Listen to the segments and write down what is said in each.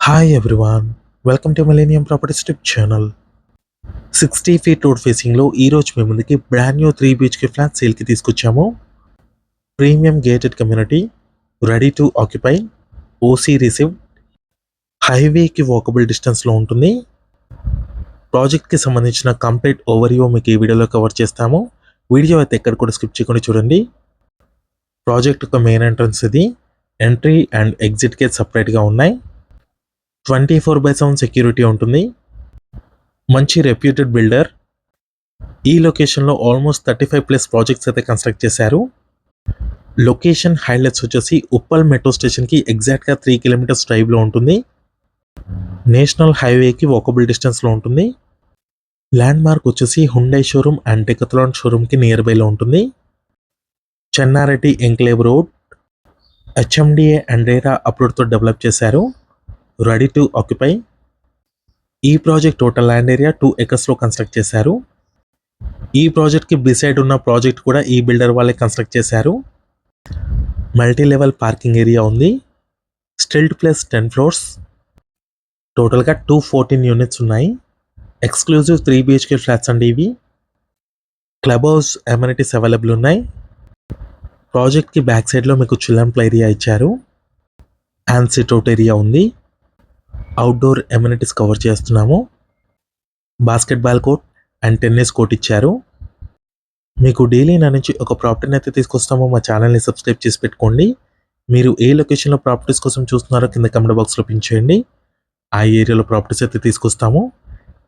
Hi everyone, welcome to Millennium Properties Tip channel. 60 feet road ఫేసింగ్లో ఈరోజు మీ ముందుకి brand new 3 BHK flat సేల్కి తీసుకొచ్చాము. Premium gated community, ready to occupy, OC received, హైవేకి walkable డిస్టెన్స్లో ఉంటుంది. ప్రాజెక్ట్కి సంబంధించిన కంప్లీట్ ఓవర్వ్యూ మీకు ఈ వీడియోలో కవర్ చేస్తాము. వీడియో అయితే ఎక్కడ కూడా స్కిప్ చేయకుండా చూడండి. ప్రాజెక్ట్ యొక్క మెయిన్ ఎంట్రన్స్ ఇది. ఎంట్రీ అండ్ ఎగ్జిట్ గేట్ సపరేట్గా ఉన్నాయి. 24/7 సెక్యూరిటీ ఉంటుంది. మంచి రెప్యూటెడ్ బిల్డర్. ఈ లొకేషన్లో ఆల్మోస్ట్ 35+ ప్రాజెక్ట్స్ అయితే కన్స్ట్రక్ట్ చేశారు. లొకేషన్ హైలైట్స్ వచ్చేసి ఉప్పల్ మెట్రో స్టేషన్కి ఎగ్జాక్ట్గా 3 కిలోమీటర్స్ డ్రైవ్లో ఉంటుంది. నేషనల్ హైవేకి వాకబుల్ డిస్టెన్స్లో ఉంటుంది. ల్యాండ్ మార్క్ వచ్చేసి హుండై షోరూమ్ అండ్ డెకథలాన్ షోరూమ్కి నియర్ బైలో ఉంటుంది. Chennareddy enclave road, HMDA and RERA అప్రూవ్డ్తో డెవలప్ చేశారు. Ready to occupy. ఈ project total land area 2 acres construct చేశారు. ఈ ప్రాజెక్ట్కి బిసైడ్ ఉన్న ప్రాజెక్ట్ కూడా ఈ బిల్డర్ వాళ్ళే కన్స్ట్రక్ట్ చేశారు. మల్టీ లెవెల్ పార్కింగ్ ఏరియా ఉంది. Stilt plus 10 floors. టోటల్గా 214 యూనిట్స్ ఉన్నాయి. ఎక్స్క్లూజివ్ 3 BHK ఫ్లాట్స్ అండి ఇవి. క్లబ్ హౌస్ అమ్యూనిటీస్ అవైలబుల్ ఉన్నాయి. ప్రాజెక్ట్కి బ్యాక్ సైడ్లో మీకు చిల్లంప్ల ఏరియా ఇచ్చారు. అండ్ సిట్అవుట్ ఏరియా ఉంది. అవుట్డోర్ ఎమ్యూనిటీస్ కవర్ చేస్తున్నాము. Basketball court and tennis court ఇచ్చారు. మీకు డైలీ నా నుంచి ఒక ప్రాపర్టీని అయితే తీసుకొస్తామో మా ఛానల్ని సబ్స్క్రైబ్ చేసి పెట్టుకోండి. మీరు ఏ లొకేషన్లో ప్రాపర్టీస్ కోసం చూస్తున్నారో కింద కమెంట్ బాక్స్లో పిన్ చేయండి. ఆ ఏరియాలో ప్రాపర్టీస్ అయితే తీసుకొస్తాము.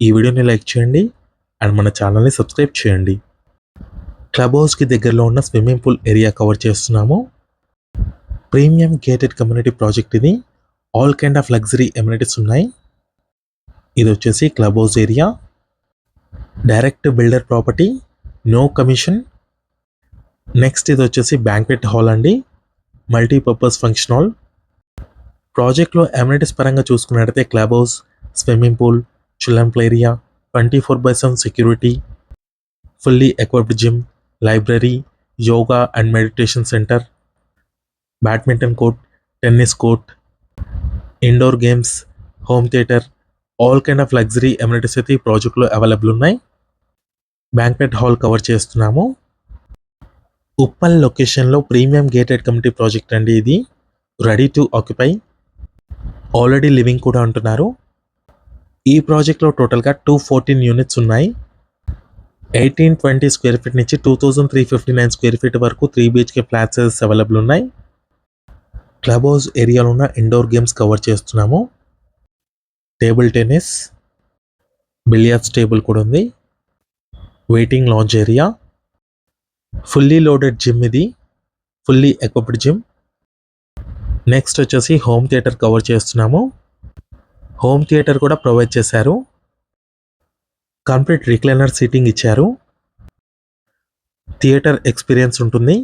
ఈ వీడియోని లైక్ చేయండి అండ్ మన ఛానల్ని సబ్స్క్రైబ్ చేయండి. క్లబ్ హౌస్కి దగ్గరలో ఉన్న స్విమ్మింగ్ పూల్ ఏరియా కవర్ చేస్తున్నాము. ప్రీమియం గేటెడ్ కమ్యూనిటీ ప్రాజెక్ట్ ఇది. All kind of luxury amenities ఉన్నాయి. ఇది వచ్చేసి club house area. Direct builder property, no commission. Next ఇది వచ్చేసి బ్యాంక్వెట్ హాల్ అండి, మల్టీపర్పస్ ఫంక్షన్ హాల్. ప్రాజెక్ట్లో ఎమ్యూనిటీస్ పరంగా చూసుకున్నట్టయితే క్లబ్ హౌస్, స్విమ్మింగ్ పూల్, చిల్లంప్ల area, 24/7 security, fully equipped gym, library, yoga and meditation centre, badminton court, tennis court, indoor games, home theatre, all kind of luxury amenities అయితే ఈ ప్రాజెక్ట్లో available ఉన్నాయి. Banquet hall cover చేస్తున్నాము. ఉప్పల్ లొకేషన్లో premium gated community project అండి ఇది. Ready to occupy, already living కూడా ఉంటున్నారు. ఈ ప్రాజెక్ట్లో టోటల్గా 214 యూనిట్స్ ఉన్నాయి. 1820 స్క్వేర్ ఫీట్ నుంచి 2359 స్క్వేర్ ఫీట్ వరకు 3 BHK ఫ్లాట్స్ అవైలబుల్ ఉన్నాయి. క్లబ్ హౌస్ ఏరియాలో ఉన్న ఇండోర్ గేమ్స్ కవర్ చేస్తున్నాము. టేబుల్ టెన్నిస్, బిలియర్డ్స్ టేబుల్ కూడా ఉంది. Waiting lounge area, fully loaded gym ఇది, ఫుల్లీ ఎక్విప్డ్ జిమ్. నెక్స్ట్ వచ్చేసి హోమ్ థియేటర్ కవర్ చేస్తున్నాము. హోమ్ థియేటర్ కూడా ప్రొవైడ్ చేశారు. కంప్లీట్ రిక్లైనర్ సీటింగ్ ఇచ్చారు. థియేటర్ ఎక్స్పీరియన్స్ ఉంటుంది.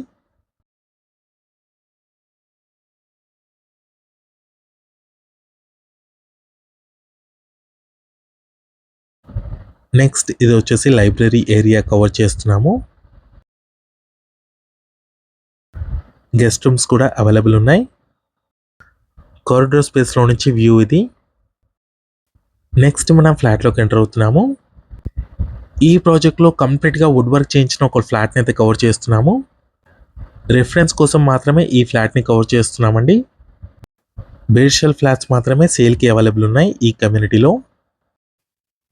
నెక్స్ట్ ఇది వచ్చేసి లైబ్రరీ ఏరియా కవర్ చేస్తున్నాము. గెస్ట్ రూమ్స్ కూడా అవైలబుల్ ఉన్నాయి. కారిడార్ స్పేస్లో నుంచి వ్యూ ఇది. నెక్స్ట్ మనం ఫ్లాట్లోకి ఎంటర్ అవుతున్నాము. ఈ ప్రాజెక్ట్లో కంప్లీట్గా వుడ్ వర్క్ చేయించిన ఒక ఫ్లాట్ని అయితే కవర్ చేస్తున్నాము. రిఫరెన్స్ కోసం మాత్రమే ఈ ఫ్లాట్ని కవర్ చేస్తున్నామండి. బేర్షెల్ ఫ్లాట్స్ మాత్రమే సేల్కి అవైలబుల్ ఉన్నాయి ఈ కమ్యూనిటీలో.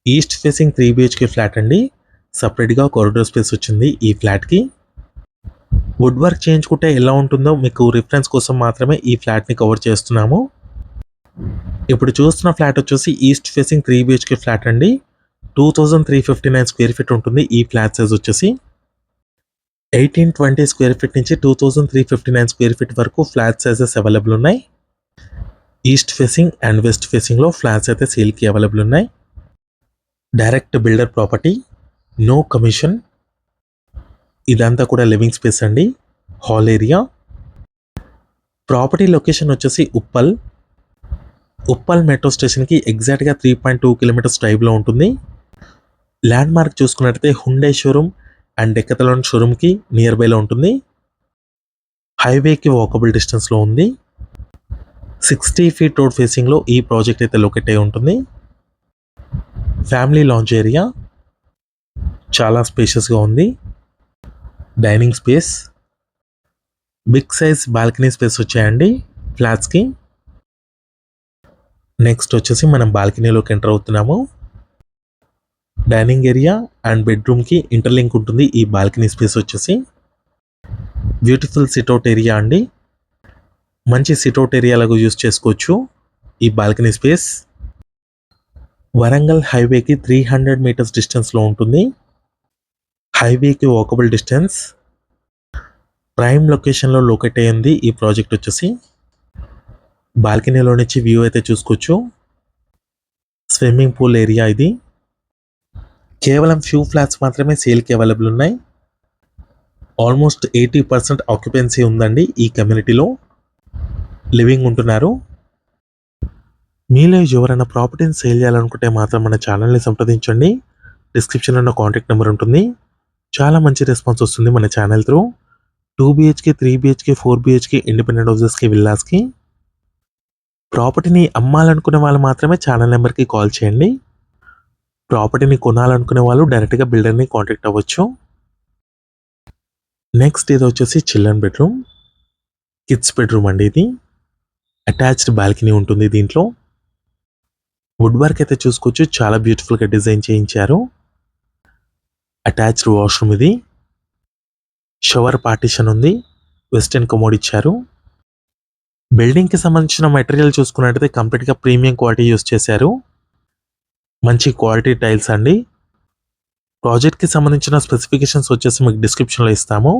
ఈస్ట్ ఫేసింగ్ 3 BHK ఫ్లాట్ అండి. సపరేట్గా కారిడార్ స్పేస్ వచ్చింది ఈ ఫ్లాట్కి. వుడ్ వర్క్ చేయించుకుంటే ఎలా ఉంటుందో మీకు రిఫరెన్స్ కోసం మాత్రమే ఈ ఫ్లాట్ని కవర్ చేస్తున్నాము. ఇప్పుడు చూస్తున్న ఫ్లాట్ వచ్చేసి ఈస్ట్ ఫేసింగ్ 3 BHK ఫ్లాట్ అండి. 2359 స్క్వేర్ ఫీట్ ఉంటుంది ఈ ఫ్లాట్ సైజ్ వచ్చేసి. 1820 స్క్వేర్ ఫీట్ నుంచి 2359 స్క్వేర్ ఫీట్ వరకు ఫ్లాట్ సైజెస్ అవైలబుల్ ఉన్నాయి. ఈస్ట్ ఫేసింగ్ అండ్ వెస్ట్ ఫేసింగ్లో ఫ్లాట్స్ అయితే సేల్కి అవైలబుల్ ఉన్నాయి. Direct builder property, no commission. ఇదంతా కూడా లివింగ్ స్పేస్ అండి, హాల్ ఏరియా. ప్రాపర్టీ లొకేషన్ వచ్చేసి ఉప్పల్ మెట్రో స్టేషన్కి ఎగ్జాక్ట్గా 3.2 kilometers డ్రైవ్లో ఉంటుంది. ల్యాండ్ మార్క్ చూసుకున్నట్టయితే హుండై షోరూమ్ అండ్ డెకథలాన్ షోరూమ్కి నియర్ బైలో ఉంటుంది. హైవేకి వాకబుల్ డిస్టెన్స్లో ఉంది. 60 ఫీట్ రోడ్ ఫేసింగ్లో ఈ ప్రాజెక్ట్ అయితే లొకేట్ అయి ఉంటుంది. ఫ్యామిలీ లాంజ్ ఏరియా చాలా స్పేషియస్గా ఉంది. Dining space, big size balcony space వచ్చాయండి ఫ్లాట్స్కి. నెక్స్ట్ వచ్చేసి మనం బాల్కనీలోకి ఎంటర్ అవుతున్నాము. డైనింగ్ ఏరియా అండ్ బెడ్రూమ్కి ఇంటర్లింక్ ఉంటుంది ఈ బాల్కనీ స్పేస్ వచ్చేసి. బ్యూటిఫుల్ సిట్అవుట్ ఏరియా అండి. మంచి సిట్అవుట్ ఏరియా లాగా యూజ్ చేసుకోవచ్చు ఈ బాల్కనీ స్పేస్. వరంగల్ హైవేకి 300 మీటర్స్ డిస్టెన్స్లో ఉంటుంది. హైవేకి వాకబుల్ డిస్టెన్స్. ప్రైమ్ లొకేషన్లో లొకేట్ అయ్యింది ఈ ప్రాజెక్ట్ వచ్చేసి. బాల్కనీలో నుంచి వ్యూ అయితే చూసుకోవచ్చు. స్విమ్మింగ్ పూల్ ఏరియా ఇది. కేవలం ఫ్యూ ఫ్లాట్స్ మాత్రమే సేల్కి అవైలబుల్ ఉన్నాయి. ఆల్మోస్ట్ 80% ఆక్యుపెన్సీ ఉందండి ఈ కమ్యూనిటీలో. లివింగ్ ఉంటున్నారు. మీలో ఎవరైనా ప్రాపర్టీని సేల్ చేయాలనుకుంటే మాత్రం మన ఛానల్ని సంప్రదించండి. డిస్క్రిప్షన్లో ఉన్న కాంటాక్ట్ నెంబర్ ఉంటుంది. చాలా మంచి రెస్పాన్స్ వస్తుంది మన channel through. 2 BHK, 3 BHK, 4 BHK independent హౌసెస్కి, విల్లాస్కి ప్రాపర్టీని అమ్మాలనుకునే వాళ్ళు మాత్రమే ఛానల్ నెంబర్కి కాల్ చేయండి. ప్రాపర్టీని కొనాలనుకునే వాళ్ళు డైరెక్ట్గా బిల్డర్ని కాంటాక్ట్ అవ్వచ్చు. నెక్స్ట్ ఇది వచ్చేసి చిల్డ్రన్ బెడ్రూమ్, కిడ్స్ బెడ్రూమ్ అండి. ఇది అటాచ్డ్ బాల్కనీ ఉంటుంది దీంట్లో. వుడ్ వర్క్ అయితే చూసుకోవచ్చు, చాలా బ్యూటిఫుల్గా డిజైన్ చేయించారు. అటాచ్డ్ వాష్రూమ్ ఇది. షవర్ పార్టిషన్ ఉంది. వెస్టర్న్ కమోడ్ ఇచ్చారు. బిల్డింగ్కి సంబంధించిన మెటీరియల్ చూసుకున్నట్టయితే కంప్లీట్గా ప్రీమియం క్వాలిటీ యూస్ చేశారు. మంచి క్వాలిటీ టైల్స్ అండి. ప్రాజెక్ట్కి సంబంధించిన స్పెసిఫికేషన్స్ వచ్చేసి మీకు డిస్క్రిప్షన్లో ఇస్తాము.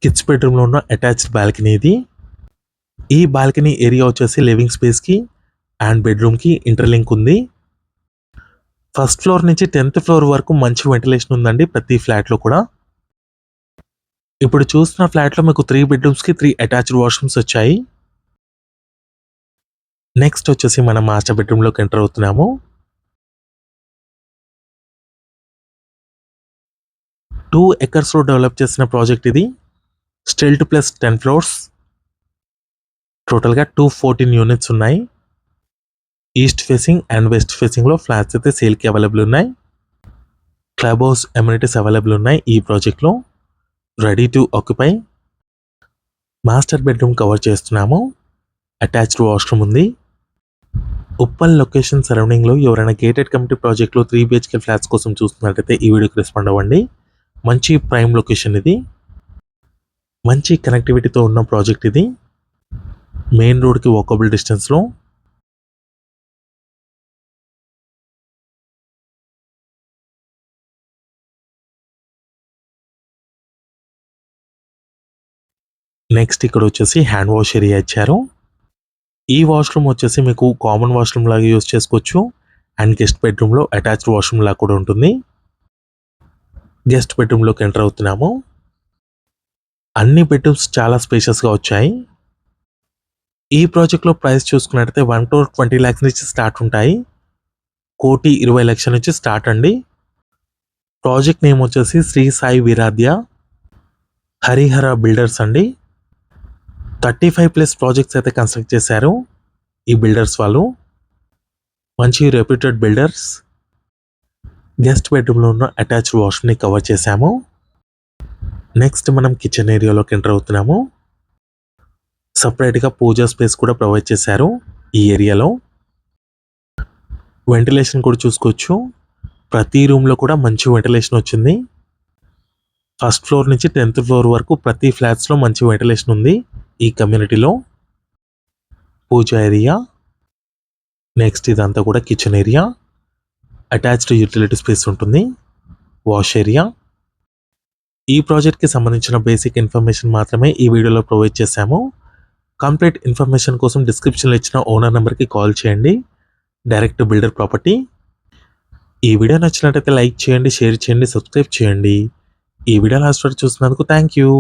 కిడ్స్ బెడ్రూమ్లో ఉన్న అటాచ్డ్ బాల్కనీ ఇది. ఈ బాల్కనీ ఏరియా వచ్చేసి లివింగ్ స్పేస్కి అండ్ బెడ్రూమ్కి ఇంటర్లింక్ ఉంది. ఫస్ట్ ఫ్లోర్ నుంచి 10th ఫ్లోర్ వరకు మంచి వెంటిలేషన్ ఉందండి ప్రతి ఫ్లాట్లో కూడా. ఇప్పుడు చూస్తున్న ఫ్లాట్లో మీకు 3 బెడ్రూమ్స్కి 3 అటాచ్డ్ వాష్రూమ్స్ వచ్చాయి. నెక్స్ట్ వచ్చేసి మనం మాస్టర్ బెడ్రూమ్లోకి ఎంటర్ అవుతున్నాము. 2 acres లో డెవలప్ చేసిన ప్రాజెక్ట్ ఇది. Stilt plus 10 floors. టోటల్గా 214 యూనిట్స్ ఉన్నాయి. ఈస్ట్ ఫేసింగ్ అండ్ వెస్ట్ ఫేసింగ్లో ఫ్లాట్స్ అయితే సేల్కి అవైలబుల్ ఉన్నాయి. క్లబ్ హౌస్ ఎమ్యూనిటీస్ అవైలబుల్ ఉన్నాయి ఈ ప్రాజెక్ట్లో. Ready to occupy. Master bedroom cover చేస్తున్నాము. అటాచ్డ్ వాష్రూమ్ ఉంది. ఉప్పల్ లొకేషన్ సరౌండింగ్లో ఎవరైనా గేటెడ్ కమ్యూనిటీ ప్రాజెక్ట్లో 3 BHK ఫ్లాట్స్ కోసం చూస్తున్నట్టయితే ఈ వీడియోకి రెస్పాండ్ అవ్వండి. మంచి ప్రైమ్ లొకేషన్ ఇది. మంచి కనెక్టివిటీతో ఉన్న ప్రాజెక్ట్ ఇది. మెయిన్ రోడ్కి వాకబుల్ డిస్టెన్స్లో. నెక్స్ట్ ఇక్కడ వచ్చేసి హ్యాండ్ వాష్ ఏరియా ఇచ్చారు. ఈ వాష్రూమ్ వచ్చేసి మీకు కామన్ వాష్రూమ్ లాగా యూజ్ చేసుకోవచ్చు అండ్ గెస్ట్ బెడ్రూమ్లో అటాచ్డ్ వాష్రూమ్ లాగా కూడా ఉంటుంది. గెస్ట్ బెడ్రూమ్లోకి ఎంటర్ అవుతున్నాము. అన్ని బెడ్రూమ్స్ చాలా స్పేషియస్గా వచ్చాయి. ఈ ప్రాజెక్ట్లో ప్రైస్ చూసుకున్నట్టయితే 1,20 lakhs నుంచి స్టార్ట్ ఉంటాయి. 1,20 నుంచి స్టార్ట్ అండి. ప్రాజెక్ట్ నేమ్ వచ్చేసి శ్రీ సాయి విరాధ్య హరిహర బిల్డర్స్ అండి. 35+ ప్రాజెక్ట్స్ అయితే కన్స్ట్రక్ట్ చేశారు ఈ బిల్డర్స్ వాళ్ళు. మంచి రెప్యూటెడ్ బిల్డర్స్. గెస్ట్ బెడ్రూమ్లో ఉన్న అటాచ్డ్ వాష్రూమ్ని కవర్ చేశాము. నెక్స్ట్ మనం కిచెన్ ఏరియాలోకి ఎంటర్ అవుతున్నాము. సపరేట్గా పూజా స్పేస్ కూడా ప్రొవైడ్ చేశారు ఈ ఏరియాలో. వెంటిలేషన్ కూడా చూసుకోవచ్చు. ప్రతి రూమ్లో కూడా మంచి వెంటిలేషన్ వచ్చింది. ఫస్ట్ ఫ్లోర్ నుంచి 10th ఫ్లోర్ వరకు ప్రతి ఫ్లాట్స్లో మంచి వెంటిలేషన్ ఉంది ఈ కమ్యూనిటీలో. పూజా ఏరియా. నెక్స్ట్ ఇదంతా కూడా kitchen area. Attached utility space ఉంటుంది. Wash area. ఈ ప్రాజెక్ట్కి సంబంధించిన బేసిక్ ఇన్ఫర్మేషన్ మాత్రమే ఈ వీడియోలో ప్రొవైడ్ చేశాము. కంప్లీట్ ఇన్ఫర్మేషన్ కోసం డిస్క్రిప్షన్లో ఇచ్చిన ఓనర్ నెంబర్కి కాల్ చేయండి. Direct builder property. ఈ వీడియో నచ్చినట్టయితే లైక్ చేయండి, షేర్ చేయండి, సబ్స్క్రైబ్ చేయండి. ఈ వీడియో లాస్ట్ వరకు చూసినందుకు థ్యాంక్ యూ.